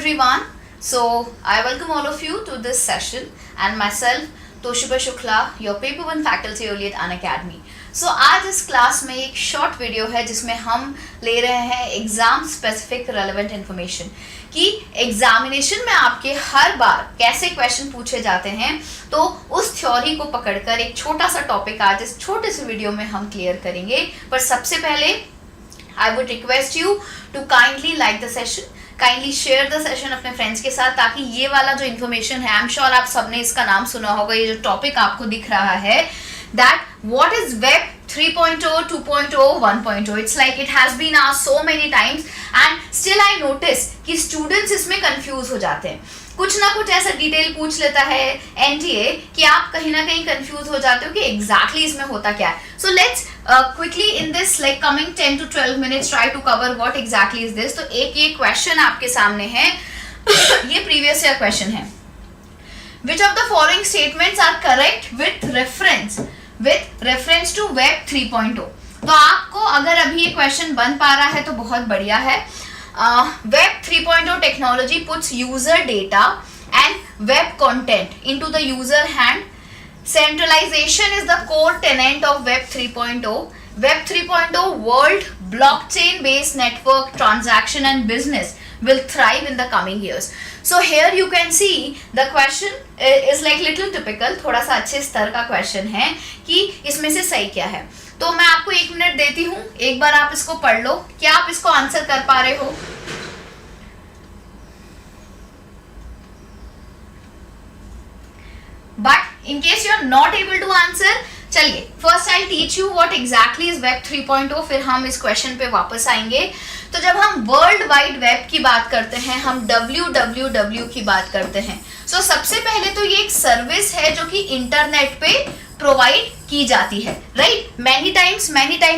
everyone. So I welcome all of you to this session and myself Toshiba Shukla, your paper 1 faculty only at Unacademy. So आज इस class में एक short video है जिसमें हम ले रहे हैं एग्जाम स्पेसिफिक रेलेवेंट इन्फॉर्मेशन कि एग्जामिनेशन में आपके हर बार कैसे क्वेश्चन पूछे जाते हैं, तो उस थ्योरी को पकड़कर एक छोटा सा टॉपिक आज इस छोटे से वीडियो में हम क्लियर करेंगे। पर सबसे पहले I would request you to kindly like the session, kindly share the session अपने फ्रेंड्स के साथ, ताकि ये वाला जो इन्फॉर्मेशन है, आई एम श्योर आप सबने इसका नाम सुना होगा, ये जो टॉपिक आपको दिख रहा है, that what is web 3.0, 2.0, 1.0, it's like it has been asked so many times and still I notice कि स्टूडेंट्स इसमें कंफ्यूज हो जाते हैं। कुछ ना कुछ ऐसा डिटेल पूछ लेता है एनटीए कि आप कहीं ना कहीं कंफ्यूज हो जाते हो कि एग्जैक्टली इसमें होता क्या है। So let's quickly in this like coming 10 to 12 minutes try to cover what exactly is this. तो एक ये क्वेश्चन आपके सामने है ये प्रीवियस ईयर क्वेश्चन है। Which of the following statements are correct with reference to web 3.0। तो आपको अगर अभी ये क्वेश्चन बन पा रहा है तो बहुत बढ़िया है। Web 3.0 technology puts user data and web content into the user hand. Centralization is the core tenet of Web 3.0. Web 3.0 world blockchain based network transaction and business will thrive in the coming years. So here you can see the question is like little typical, थोड़ा सा अच्छे स्तर का question है कि इसमें से सही क्या है। तो मैं आपको 1 मिनट देती हूँ, एक बार आप इसको पढ़ लो। क्या आप इसको आंसर कर पा रहे हो? But in case you are not able to answer, चलिए first I teach you what exactly is web 3.0, फिर हम इस क्वेश्चन पे वापस आएंगे। तो जब हम वर्ल्ड वाइड वेब की बात करते हैं, हम www की बात करते हैं। सो सबसे पहले तो ये एक सर्विस है जो कि इंटरनेट पे प्रोवाइड की जाती है, right. Many times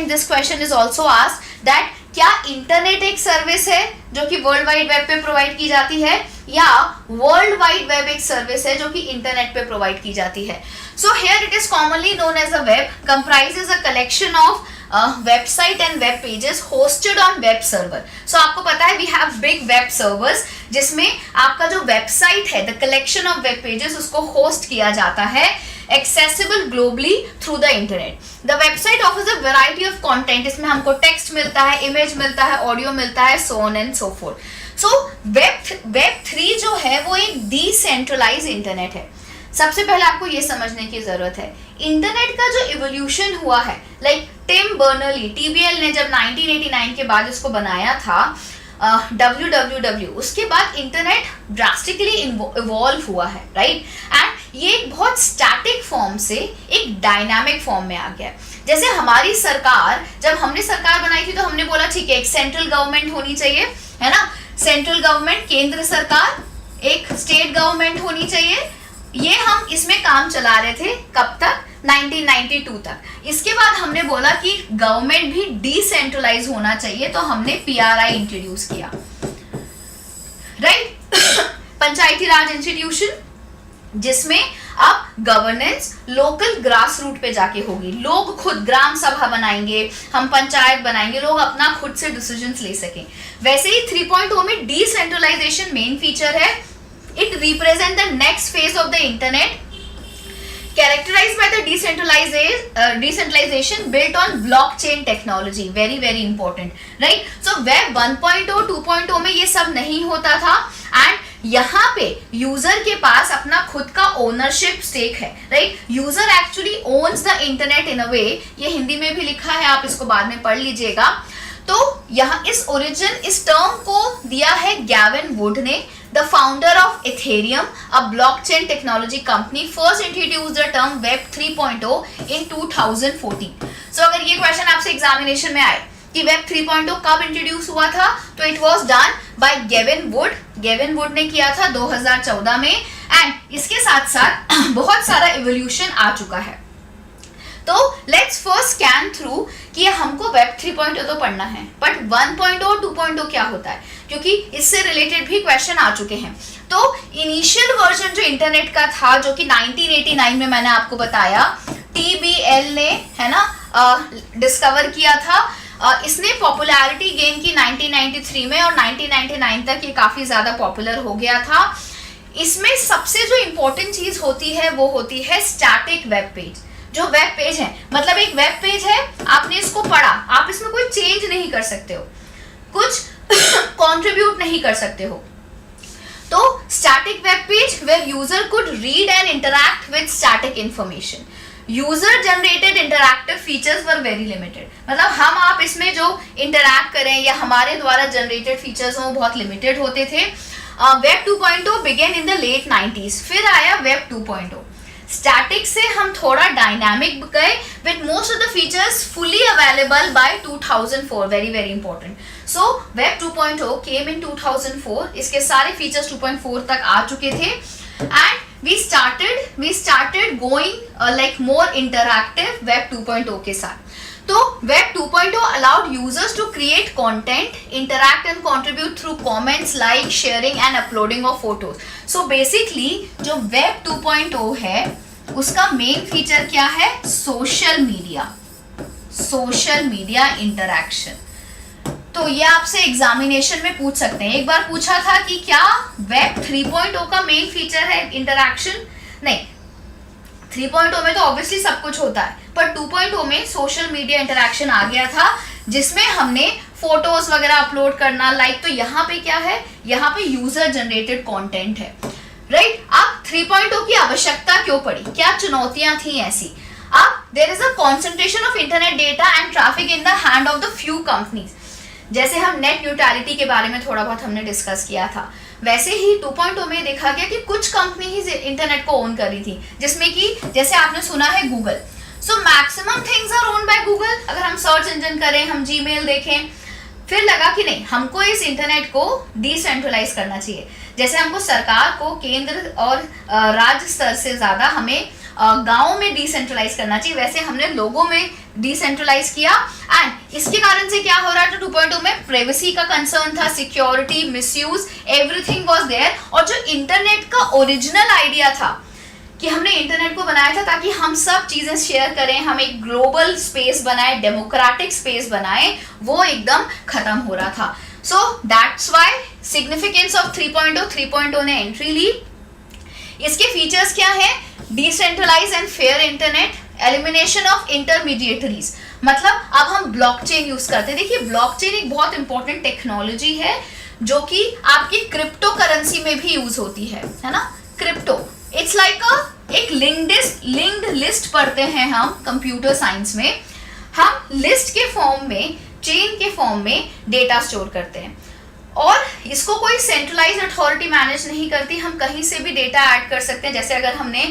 this question is also asked that क्या इंटरनेट एक सर्विस है जो कि वर्ल्ड वाइड वेब पे प्रोवाइड की जाती है, या वर्ल्ड वाइड वेब एक सर्विस है जो कि इंटरनेट पे प्रोवाइड की जाती है। So here it is commonly known as a web, comprises a collection of website and web pages hosted on web server. So आपको पता है we have big web servers जिसमें आपका जो वेबसाइट है, the collection of web pages, उसको host किया जाता है accessible globally through the internet. The website offers a variety of content. इसमें हमको टेक्स्ट मिलता है, इमेज मिलता है, ऑडियो मिलता है, so on and so forth. So web 3 जो है वो एक डिसेंट्रलाइज इंटरनेट है। सबसे पहले आपको ये समझने की जरूरत है इंटरनेट का जो इवोल्यूशन हुआ है, लाइक टिम बर्नर्ली TBL ने जब 1989 के बाद इसको बनाया था www, उसके बाद इंटरनेट ड्रास्टिकली इवॉल्व हुआ है, राइट। एंड ये एक बहुत स्टैटिक फॉर्म से एक डायनामिक फॉर्म में आ गया। जैसे हमारी सरकार, जब हमने सरकार बनाई थी तो हमने बोला ठीक है एक सेंट्रल गवर्नमेंट होनी चाहिए, है ना, सेंट्रल गवर्नमेंट, केंद्र सरकार, एक स्टेट गवर्नमेंट होनी चाहिए। ये हम इसमें काम चला रहे थे कब तक? 1992 तक। इसके बाद हमने बोला कि गवर्नमेंट भी डिसेंट्रलाइज होना चाहिए, तो हमने PRI इंट्रोड्यूस किया, राइट पंचायती राज इंस्टीट्यूशन, जिसमें अब गवर्नेंस लोकल ग्रास रूट पे जाके होगी। लोग खुद ग्राम सभा बनाएंगे, हम पंचायत बनाएंगे, लोग अपना खुद से डिसीजंस ले सकें। वैसे ही 3.0 में डिसेंट्रलाइजेशन मेन फीचर है। It represents the next phase of the internet, characterized by the decentralization built on blockchain technology. Very very important, right? So web 1.0, 2.0 में ये सब नहीं होता था, and यहाँ पे यूजर के पास अपना खुद का ओनरशिप स्टेक है, right. User actually owns the internet in a way, ये हिंदी में भी लिखा है, आप इसको बाद में पढ़ लीजिएगा। तो यहाँ इस टर्म को दिया है गैविन वुड ने, the founder of Ethereum, a blockchain technology company, first introduced the term Web 3.0 in 2014. So अगर ये क्वेश्चन आपसे एग्जामिनेशन में आए कि Web 3.0 कब इंट्रोड्यूस हुआ था, तो it was done by Gavin would ने किया था 2014 में। एंड इसके साथ साथ बहुत सारा इवोल्यूशन आ चुका है। तो लेट्स फर्स्ट स्कैन थ्रू कि हमको वेब 3.0 तो पढ़ना है, बट 1.0 2.0 क्या होता है, क्योंकि इससे रिलेटेड भी क्वेश्चन आ चुके हैं। तो इनिशियल वर्जन जो इंटरनेट का था, जो कि 1989 में मैंने आपको बताया TBL ने, है ना, डिस्कवर किया था। इसने पॉपुलैरिटी गेन की 1993 में और 1999 तक ये काफ़ी ज़्यादा पॉपुलर हो गया था। इसमें सबसे जो इम्पोर्टेंट चीज़ होती है वो होती है स्टैटिक वेब पेज। जो वेब पेज है मतलब एक वेब पेज है, आपने इसको पढ़ा, आप इसमें कोई चेंज नहीं कर सकते हो, कुछ कंट्रीब्यूट नहीं कर सकते हो। तो static web page where user could read and interact with static information. User generated interactive features were very limited, मतलब हम आप इसमें जो इंटरैक्ट करें या हमारे द्वारा जनरेटेड फीचर्स वो बहुत लिमिटेड होते थे। Web 2.0 began in the late 90s, फिर आया वेब 2.0। स्टैटिक से हम थोड़ा डायनामिक गए with most of the features fully available by 2004, very very important. So web 2.0 केम इन 2004, इसके सारे फीचर्स 2.4 तक आ चुके थे and we started going like more interactive web 2.0 के साथ। तो web 2.0 allowed users to create content, interact and contribute through comments, like, sharing and uploading of photos। So basically जो web 2.0 है उसका मेन फीचर क्या है? Social media interaction. तो ये आपसे एग्जामिनेशन में पूछ सकते हैं। एक बार पूछा था कि क्या वेब 3.0 का मेन फीचर है इंटरैक्शन? नहीं, 3.0 में तो ऑब्वियसली सब कुछ होता है, पर 2.0 में सोशल मीडिया इंटरैक्शन आ गया था जिसमें हमने फोटोज वगैरह अपलोड करना, लाइक। तो यहाँ पे क्या है? यहाँ पे यूजर जनरेटेड कंटेंट है, राइट। अब 3.0 की आवश्यकता क्यों पड़ी? क्या चुनौतियां थी ऐसी? अब there is a concentration of internet data and traffic in the hand of the few companies. जैसे हम नेट न्यूट्रलिटी के बारे में थोड़ा बहुत हमने डिस्कस किया था, वैसे ही 2.0 में देखा गया कि कुछ कंपनी ही इंटरनेट को ओन कर रही थी, जिसमें कि जैसे आपने सुना है Google. So maximum things our own by Google. अगर हम सर्च इंजन करें, हम जीमेल देखें, फिर लगा कि नहीं, हमको इस इंटरनेट को डिसेंट्रलाइज करना चाहिए। जैसे हमको सरकार को केंद्र और राज्य स्तर से ज़्यादा हमें गाँव में डिसेंट्रलाइज करना चाहिए, वैसे हमने लोगों में डिसेंट्रलाइज किया। एंड इसके कारण से क्या हो रहा है? 2.0 में प्राइवेसी का कंसर्न था, security, misuse, everything was there. और जो इंटरनेट का ओरिजिनल आइडिया था कि हमने इंटरनेट को बनाया था ताकि हम सब चीजें शेयर करें, हम एक ग्लोबल स्पेस बनाए, डेमोक्रेटिक स्पेस बनाए, वो एकदम खत्म हो रहा था। So that's why significance of 3.0 ने एंट्री ली। इसके फीचर्स क्या है? Decentralise and fair internet, elimination of intermediaries, मतलब अब हम ब्लॉकचेन यूज करते हैं। देखिए, ब्लॉकचेन एक बहुत इंपॉर्टेंट टेक्नोलॉजी है जो कि आपकी क्रिप्टो करेंसी में भी यूज होती है ना। क्रिप्टो इट्स लाइक एक लिंक्ड लिस्ट पढ़ते हैं हम कंप्यूटर साइंस में। हम लिस्ट के फॉर्म में, चेन के फॉर्म में डेटा स्टोर करते हैं और इसको कोई सेंट्रलाइज अथॉरिटी मैनेज नहीं करती। हम कहीं से भी डेटा ऐड कर सकते हैं। जैसे अगर हमने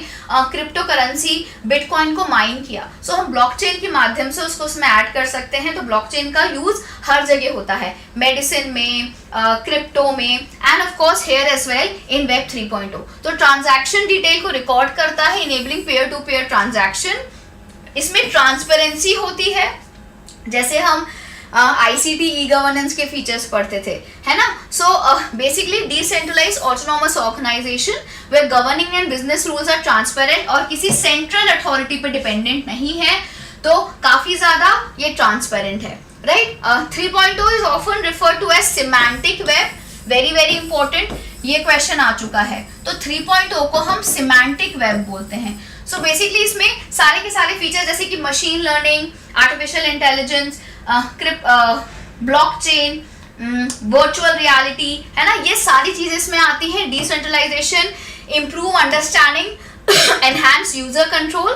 क्रिप्टो करेंसी बिटकॉइन को माइन किया, सो हम ब्लॉकचेन के माध्यम से उसको उसमें ऐड कर सकते हैं। तो ब्लॉकचेन का यूज हर जगह होता है, मेडिसिन में, क्रिप्टो में, and of course here as well in web 3.0। तो ट्रांजैक्शन डिटेल को रिकॉर्ड करता है, enabling peer to peer transaction. इसमें ट्रांसपेरेंसी होती है, जैसे हम ICT ई गवर्नेंस के फीचर्स पढ़ते थे, है ना। So basically decentralise autonomous organisation where governing and business rules are transparent और किसी सेंट्रल अथॉरिटी पे डिपेंडेंट नहीं है, तो काफी ज्यादा ये ट्रांसपेरेंट है, right. 3.0 is often referred to as semantic web, very very important, ये क्वेश्चन आ चुका है। तो 3.0 को हम सिमेंटिक वेब बोलते हैं। सो बेसिकली इसमें सारे के सारे फीचर जैसे कि machine learning, artificial intelligence, blockchain, virtual reality, है ना, ये सारी चीजें इसमें आती हैं। Decentralisation, improve understanding, enhance user control,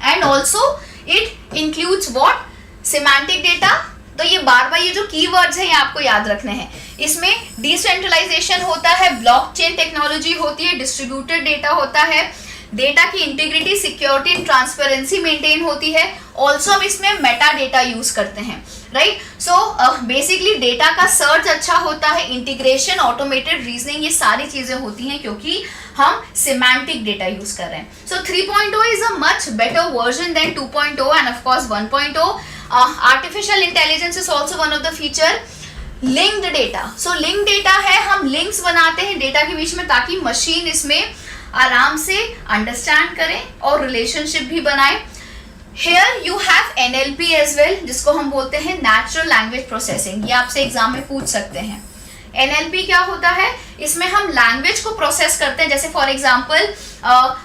and also it includes what? Semantic data. तो ये बार बार ये जो कीवर्ड्स हैं ये आपको याद रखने हैं। इसमें डिसेंट्रलाइजेशन होता है, ब्लॉकचेन टेक्नोलॉजी होती है, डिस्ट्रीब्यूटेड डेटा होता है, डेटा की integrity, security and transparency maintain होती है। ऑल्सो हम इसमें मेटा डेटा यूज करते हैं, राइट। सो बेसिकली डेटा का सर्च अच्छा होता है, इंटीग्रेशन, ऑटोमेटेड रीजनिंग, ये सारी चीजें होती हैं क्योंकि हम सिमेंटिक डेटा यूज कर रहे हैं। So 3.0 is a much better version than 2.0 and of course 1.0। Artificial intelligence is also one of the feature. Linked data, so link data है, हम लिंक्स बनाते हैं डेटा के बीच में ताकि मशीन इसमें आराम से अंडरस्टैंड करें और रिलेशनशिप भी बनाए। Here you have NLP as well, जिसको हम बोलते हैं नेचुरल लैंग्वेज प्रोसेसिंग। ये आपसे एग्जाम में पूछ सकते हैं। NLP क्या होता है? इसमें हम लैंग्वेज को प्रोसेस करते हैं। जैसे फॉर एग्जांपल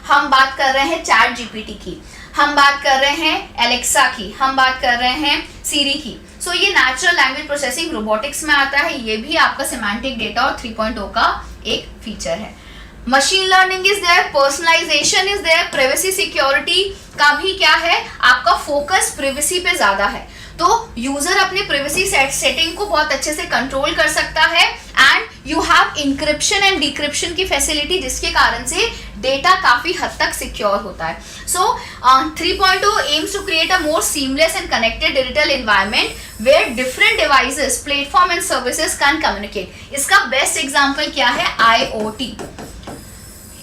हम बात कर रहे हैं चैट GPT की, हम बात कर रहे हैं एलेक्सा की, हम बात कर रहे हैं सीरी की। सो ये नेचुरल लैंग्वेज प्रोसेसिंग रोबोटिक्स में आता है। ये भी आपका सिमेंटिक डेटा और 3.0 का एक फीचर है। Machine learning is there, personalisation is there, privacy security का भी क्या है, आपका फोकस प्राइवेसी पे ज्यादा है। तो यूजर अपने प्राइवेसी सेटिंग को बहुत अच्छे से कंट्रोल कर सकता है and you have encryption and decryption की फैसिलिटी, जिसके कारण से डेटा काफी हद तक सिक्योर होता है। So 3.0 aims to create a more seamless and connected digital environment where different devices, platform and services can communicate. इसका बेस्ट एग्जांपल क्या है? IoT,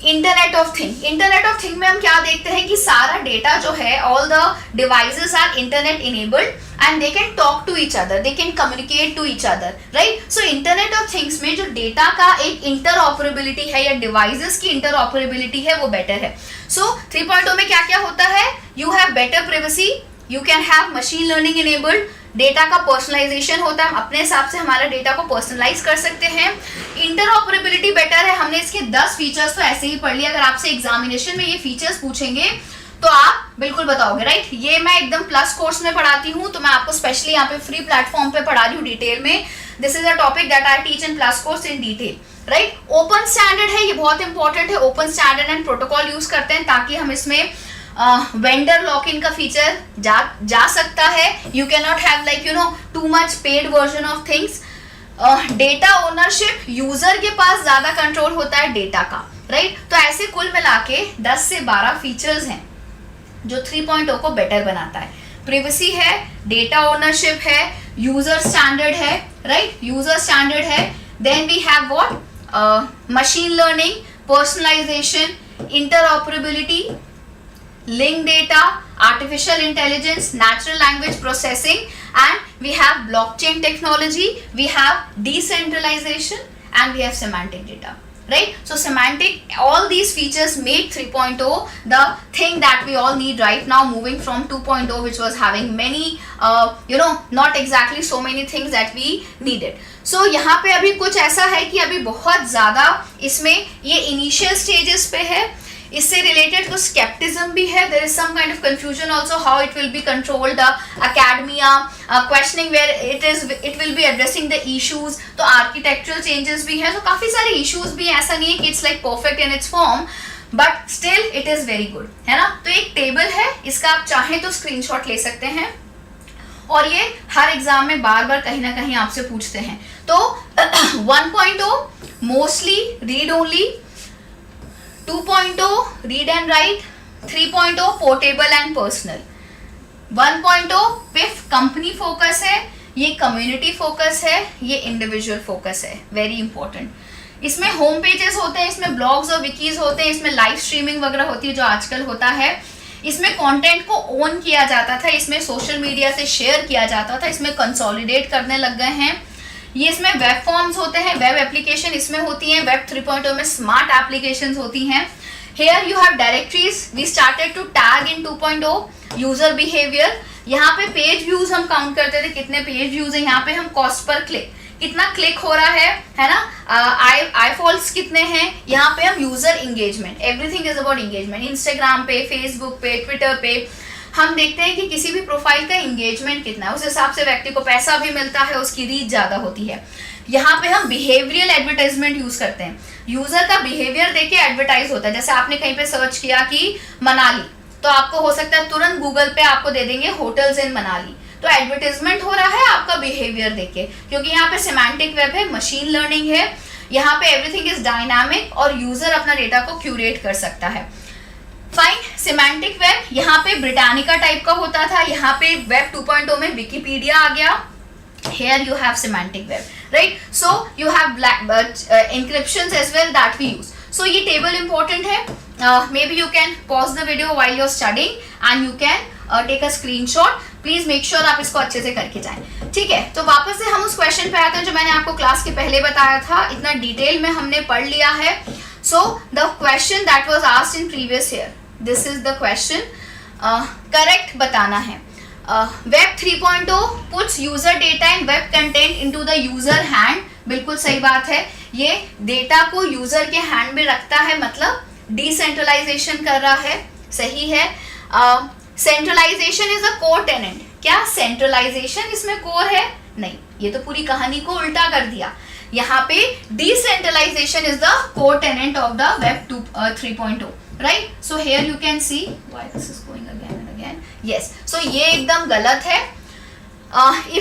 internet of thing. Internet of thing में हम क्या देखते हैं कि सारा डेटा जो है, all the devices are internet enabled and they can talk to each other, they can communicate to each other, right. So internet of things में जो डेटा का एक इंटरऑपरेबिलिटी है या डिवाइसेस की इंटरऑपरेबिलिटी है वो बेटर है। सो 3.0 में क्या क्या होता है? You have better privacy, you can have machine learning enabled, data का पर्सनलाइजेशन होता है, हम अपने हिसाब से हमारा डेटा को पर्सनलाइज कर सकते हैं, इंटरऑपरेबिलिटी बेटर है। हमने इसके 10 फीचर्स तो ऐसे ही पढ़ लिया। अगर आपसे एग्जामिनेशन में ये फीचर्स पूछेंगे तो आप बिल्कुल बताओगे, राइट। ये मैं एकदम प्लस कोर्स में पढ़ाती हूँ, तो मैं आपको स्पेशली यहाँ पे फ्री प्लेटफॉर्म पे पढ़ा रही हूँ डिटेल में। This is a topic that I teach in plus course in detail, right. Open standard है, ये बहुत इंपॉर्टेंट है। Open standard and protocol use करते हैं ताकि हम इसमें वेंडर लॉक इन का फीचर जा सकता है। You can not have like too much paid version of things. Data ownership, user के पास ज्यादा कंट्रोल होता है डेटा का, राइट। तो ऐसे कुल मिला के 10 से 12 फीचर्स हैं जो 3.0 को बेटर बनाता है। प्राइवेसी है, डेटा ओनरशिप है, यूजर स्टैंडर्ड है, राइट, यूजर स्टैंडर्ड है। Then we have what, machine learning, personalisation, interoperability, linked data, artificial intelligence, natural language processing, and we have blockchain technology, we have decentralization, and we have semantic data, right? So semantic, all these features make 3.0 the thing that we all need right now, moving from 2.0 which was having many not exactly so many things that we needed. So यहाँ पे अभी कुछ ऐसा है कि अभी बहुत ज़्यादा इसमें ये initial stages पे है। इससे रिलेटेड कुछ स्केप्टिज्म भी है। There is some kind of confusion also how it will be controlled, academia questioning where it will be addressing the issues. तो आर्किटेक्चरल चेंजेस भी हैं, तो काफी सारे इश्यूज भी हैं। ऐसा नहीं है कि it's like perfect in its form, but still it is very good, है ना। तो एक टेबल है, इसका आप चाहें तो स्क्रीनशॉट ले सकते हैं, और ये हर एग्जाम में बार बार कहीं ना कहीं आपसे पूछते हैं। तो 1.0 mostly read only, 2.0 read and right, 3.0 portable and personal, 1.0 पे कंपनी फोकस है, ये कम्युनिटी फोकस है, ये इंडिविजुअल फोकस है। Very important. इसमें होम पेजेस होते हैं, इसमें ब्लॉग्स और विकीज होते हैं, इसमें लाइव स्ट्रीमिंग वगैरह होती है जो आजकल होता है। इसमें कंटेंट को ओन किया जाता था, इसमें सोशल मीडिया से शेयर किया जाता था, इसमें कंसोलिडेट करने लग गए हैं। ये इसमें वेब फॉर्म्स होते हैं, वेब एप्लीकेशन इसमें होती हैं। वेब 3.0 में स्मार्ट एप्लीकेशंस होती हैं। Here you have directories, we started to tag in 2.0, user behaviour. यहाँ पे पेज व्यूज हम काउंट करते थे, कितने पेज व्यूज है। यहाँ पे हम कॉस्ट पर क्लिक, कितना क्लिक हो रहा है ना, आई फॉल्स कितने हैं। यहाँ पे हम user engagement, everything is about engagement. Instagram पे, फेसबुक पे, ट्विटर पे हम देखते हैं कि किसी भी प्रोफाइल का एंगेजमेंट कितना है, उस हिसाब से व्यक्ति को पैसा भी मिलता है, उसकी रीच ज्यादा होती है। यहाँ पे हम बिहेवियरल एडवर्टाइजमेंट यूज करते हैं, यूजर का बिहेवियर देख के एडवर्टाइज होता है। जैसे आपने कहीं पे सर्च किया कि मनाली, तो आपको हो सकता है तुरंत गूगल पे आपको दे देंगे होटल्स इन मनाली, तो एडवर्टाइजमेंट हो रहा है आपका बिहेवियर देख के, क्योंकि यहाँ पे सिमेंटिक वेब है, मशीन लर्निंग है, यहाँ पे एवरीथिंग इज डायनामिक और यूजर अपना डेटा को क्यूरेट कर सकता है। फाइन, सिमेंटिक वेब यहाँ पे ब्रिटानिका टाइप का होता था, यहाँ पे वेब 2.0 में विकिपीडिया आ गया। Here you have semantic web, right? So you have encryptions as well that we use. So ये table important है. Maybe you can pause the video while you're studying and you can take a screenshot. Please make sure आप इसको अच्छे से करके जाएं, ठीक है। तो वापस से हम उस क्वेश्चन पे आते हैं जो मैंने आपको क्लास के पहले बताया था, इतना डिटेल में हमने पढ़ लिया है। So the question that was asked in previous year, this is the question. Correct बताना है. Web 3.0 puts user data and web content into the user hand. बिल्कुल सही बात है. ये डेटा को यूजर के हैंड में रखता है, मतलब डिसेंट्रलाइजेशन कर रहा है. सही है. Centralisation is a core tenet. क्या सेंट्रलाइजेशन इसमें कोर है? नहीं, ये तो पूरी कहानी को उल्टा कर दिया. यहाँ पे decentralisation is the core tenet of the web 3.0. right? So here you can see why this is going again and again. Yes, so ये एकदम गलत है.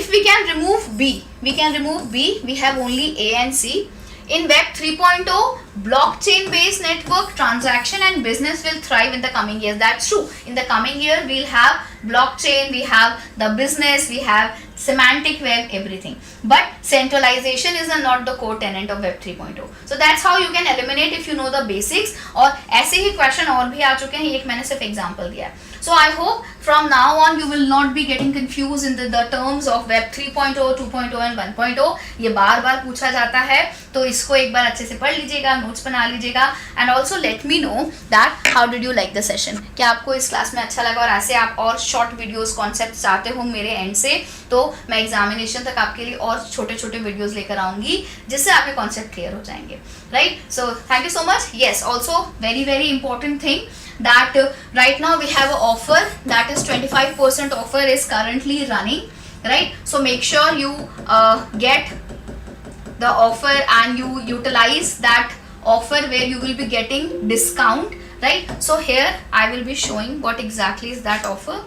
If we can remove B, we have only A and C. In Web 3.0, blockchain-based network, transaction and business will thrive in the coming years. That's true. In the coming year, we'll have blockchain, we have the business, we have semantic web, everything. But centralization is not the core tenet of Web 3.0. So that's how you can eliminate if you know the basics. और ऐसे ही question और भी आ चुके हैं, एक मैंने सिर्फ example दिया है. So I hope from now on you will not be getting confused in the terms of Web 3.0, 2.0 and 1.0. ये बार बार पूछा जाता है, तो इसको एक बार अच्छे से पढ़ लीजिएगा, नोट्स बना लीजिएगा. And also let me know that how did you like the session. क्या आपको इस क्लास में अच्छा लगा, और ऐसे आप और शॉर्ट वीडियोस कॉन्सेप्ट चाहते हो मेरे एंड से, तो मैं एग्जामिनेशन तक आपके लिए और छोटे छोटे वीडियोस लेकर आऊँगी, जिससे आपके कॉन्सेप्ट क्लियर हो जाएंगे. Right. So thank you so much. Yes, also very very important thing that right now we have an offer, that is 25% offer is currently running, right? So make sure you get the offer and you utilize that offer where you will be getting discount, right? So here I will be showing what exactly is that offer.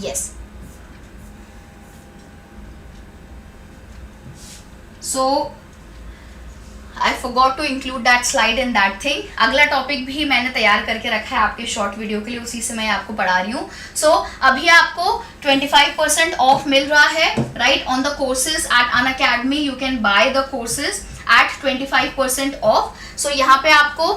Yes. So I forgot to include that slide in that thing. अगला topic भी मैंने तैयार करके रखा है आपके short video के लिए, उसी से मैं आपको पढ़ा रही हूँ. सो अभी आपको 25% ऑफ मिल रहा है, right, on the courses at Unacademy. You can buy the courses at 25% off. So यहाँ पे आपको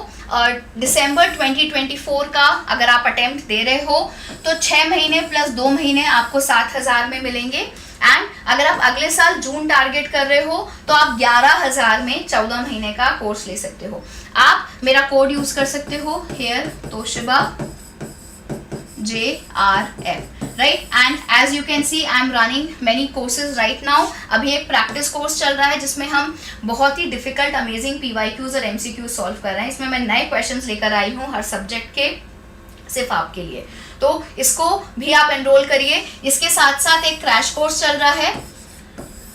दिसंबर 2024 का अगर आप अटेम्प्ट दे रहे हो तो 6 महीने प्लस 2 महीने आपको 7,000 में मिलेंगे. एंड अगर आप अगले साल जून टारगेट कर रहे हो तो आप 11,000 में 14 महीने का कोर्स ले सकते हो. आप मेरा कोड यूज कर सकते हो, here Toshiba JRF, right. And as you can see I am running many courses right now. अभी एक प्रैक्टिस कोर्स चल रहा है जिसमें हम बहुत ही डिफिकल्ट अमेजिंग PYQs और MCQs सॉल्व कर रहे हैं. इसमें मैं नए क्वेश्चंस लेकर आई हूँ हर सब्जेक्ट के, सिर्फ आपके लिए. तो इसको भी आप एनरोल करिए. इसके साथ साथ एक क्रैश कोर्स चल रहा है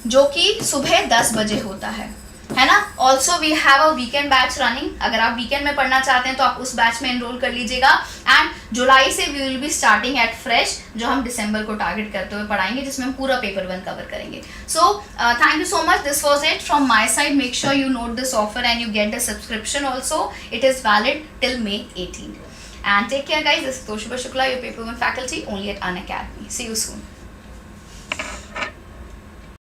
जो कि सुबह 10 बजे होता है ना. Also we have a weekend batch running. अगर आप वीकेंड में पढ़ना चाहते हैं तो आप उस बैच में एनरोल कर लीजिएगा. एंड जुलाई से we will be starting afresh, जो हम दिसंबर को टारगेट करते हुए पढ़ाएंगे, जिसमें हम पूरा पेपर 1 कवर करेंगे. So thank you so much. This was it from my side. Make sure you note this offer and you get the subscription also. It is valid till May 18th. And take care guys, this is Toshiba Shukla, your paper 1 faculty only at Unacademy. See you soon.